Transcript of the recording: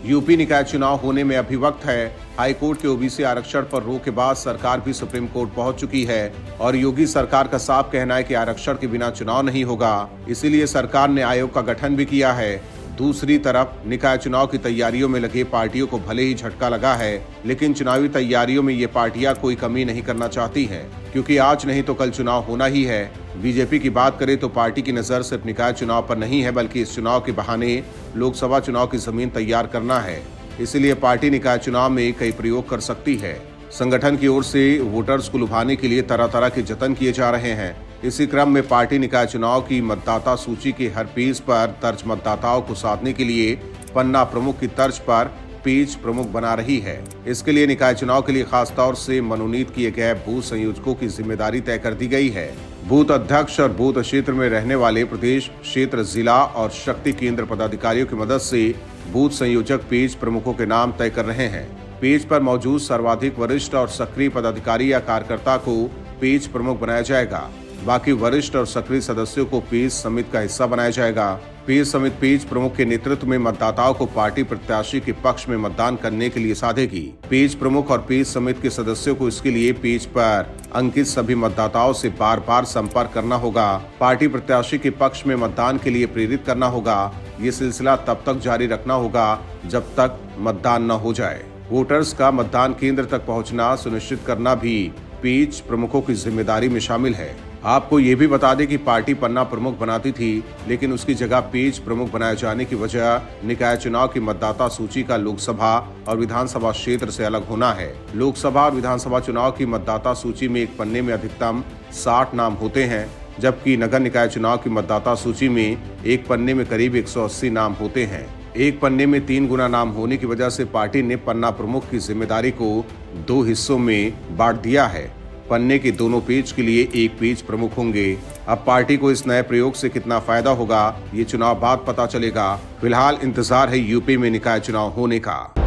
UP निकाय चुनाव होने में अभी वक्त है। हाईकोर्ट के ओबीसी आरक्षण पर रोक के बाद सरकार भी सुप्रीम कोर्ट पहुंच चुकी है और योगी सरकार का साफ कहना है कि आरक्षण के बिना चुनाव नहीं होगा। इसीलिए सरकार ने आयोग का गठन भी किया है। दूसरी तरफ निकाय चुनाव की तैयारियों में लगे पार्टियों को भले ही झटका लगा है, लेकिन चुनावी तैयारियों में ये पार्टियां कोई कमी नहीं करना चाहती हैं, क्योंकि आज नहीं तो कल चुनाव होना ही है। बीजेपी की बात करें तो पार्टी की नजर सिर्फ निकाय चुनाव पर नहीं है, बल्कि इस चुनाव के बहाने लोकसभा चुनाव की जमीन तैयार करना है। इसलिए पार्टी निकाय चुनाव में कई प्रयोग कर सकती है। संगठन की ओर से वोटर्स को लुभाने के लिए तरह तरह के जतन किए जा रहे हैं। इसी क्रम में पार्टी निकाय चुनाव की मतदाता सूची के हर पेज पर दर्ज मतदाताओं को साधने के लिए पन्ना प्रमुख की तर्ज पर पेज प्रमुख बना रही है। इसके लिए निकाय चुनाव के लिए खास तौर से मनोनीत किए गए बूथ संयोजकों की जिम्मेदारी तय कर दी गई है। बूथ अध्यक्ष और बूथ क्षेत्र में रहने वाले प्रदेश, क्षेत्र, जिला और शक्ति केंद्र पदाधिकारियों की मदद से बूथ संयोजक पेज प्रमुखों के नाम तय कर रहे हैं। पेज पर मौजूद सर्वाधिक वरिष्ठ और सक्रिय पदाधिकारी या कार्यकर्ता को पेज प्रमुख बनाया जाएगा। बाकी वरिष्ठ और सक्रिय सदस्यों को पेज समिति का हिस्सा बनाया जाएगा। पेज समिति पेज प्रमुख के नेतृत्व में मतदाताओं को पार्टी प्रत्याशी के पक्ष में मतदान करने के लिए साधेगी। पेज प्रमुख और पेज समिति के सदस्यों को इसके लिए पेज पर अंकित सभी मतदाताओं से बार बार संपर्क करना होगा। पार्टी प्रत्याशी के पक्ष में मतदान के लिए प्रेरित करना होगा। ये सिलसिला तब तक जारी रखना होगा जब तक मतदान न हो जाए। वोटर्स का मतदान केंद्र तक पहुंचना सुनिश्चित करना भी पेज प्रमुखों की जिम्मेदारी में शामिल है। आपको ये भी बता दें कि पार्टी पन्ना प्रमुख बनाती थी, लेकिन उसकी जगह पेज प्रमुख बनाए जाने की वजह निकाय चुनाव की मतदाता सूची का लोकसभा और विधानसभा क्षेत्र से अलग होना है। लोकसभा और विधानसभा चुनाव की मतदाता सूची में एक पन्ने में अधिकतम 60 नाम होते हैं, जबकि नगर निकाय चुनाव की मतदाता सूची में एक पन्ने में करीब 180 नाम होते हैं। एक पन्ने में 3 गुना नाम होने की वजह से पार्टी ने पन्ना प्रमुख की जिम्मेदारी को 2 हिस्सों में बांट दिया है। पन्ने के दोनों पेज के लिए एक पेज प्रमुख होंगे। अब पार्टी को इस नए प्रयोग से कितना फायदा होगा, ये चुनाव बाद पता चलेगा। फिलहाल इंतजार है यूपी में निकाय चुनाव होने का।